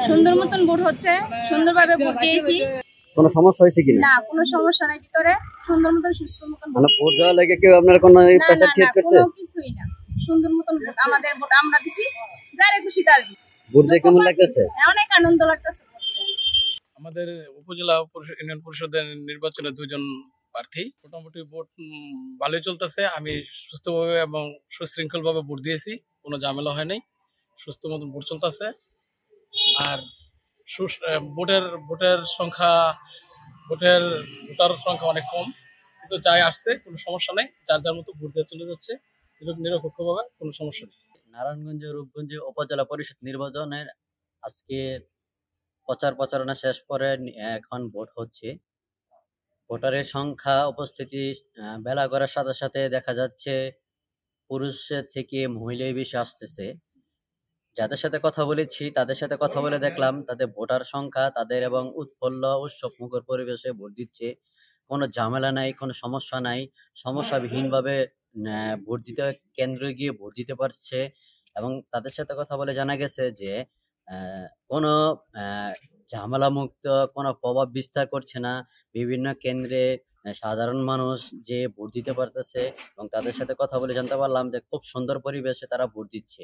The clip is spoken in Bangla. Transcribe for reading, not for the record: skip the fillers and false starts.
সুন্দর মতন ভোট হচ্ছে, সুন্দরভাবে ভোট দিয়েছি। কোনো সমস্যা হয়েছে কিনা? না, কোনো সমস্যা নাই, ভিতরে সুন্দর মতন সুস্থ মতন মানে ভোট দেওয়া লাগে কেউ আপনার কোনো প্রেসার ঠিক করছে? কোনো কিছুই না, সুন্দর মতন ভোট, আমাদের ভোট আমরা দিছি, যারে খুশি তার দিই। ভোট দিয়ে কেমন লাগতেছে? অনেক আনন্দ লাগতেছে। আমাদের উপজেলা ইউনিয়ন পরিষদের নির্বাচনে দুজন প্রার্থী, মোটামুটি ভোট ভালোই চলতেছে। আমি সুস্থভাবে এবং সুশৃঙ্খল ভাবে ভোট দিয়েছি, কোনো ঝামেলা হয় নাই, সুস্থ মতন ভোট চলতেছে। আর ভোটের ভোটার সংখ্যা অনেক কম, কিন্তু যাই আসছে কোনো সমস্যা নেই, যার যার মতো ভোট দিয়ে চলে যাচ্ছে নিরপেক্ষভাবে, কোনো সমস্যা নেই। নারায়ণগঞ্জ রূপগঞ্জে উপজেলা পরিষদ নির্বাচনের আজকে প্রচারণা শেষ করে এখন ভোট হচ্ছে। ভোটারের সংখ্যা উপস্থিতি বেলা করার সাথে সাথে দেখা যাচ্ছে পুরুষের থেকে মহিলাই বেশি আসতেছে। যাদের সাথে কথা বলেছি তাদের সাথে কথা বলে দেখলাম তাদের ভোটার সংখ্যা তাদের এবং উৎফুল্ল উৎসবমুখর পরিবেশে ভোট দিচ্ছে। কোনো ঝামেলা নাই, কোনো সমস্যা নাই, সমস্যাবিহীনভাবে ভোট দিতে কেন্দ্রে গিয়ে ভোট দিতে পারছে। এবং তাদের সাথে কথা বলে জানা গেছে যে কোনো ঝামেলা মুক্ত, কোনো প্রভাব বিস্তার করছে না। বিভিন্ন কেন্দ্রে সাধারণ মানুষ যে ভোট দিতে পারতেছে এবং তাদের সাথে কথা বলে জানতে পারলাম যে খুব সুন্দর পরিবেশে তারা ভোট দিচ্ছে।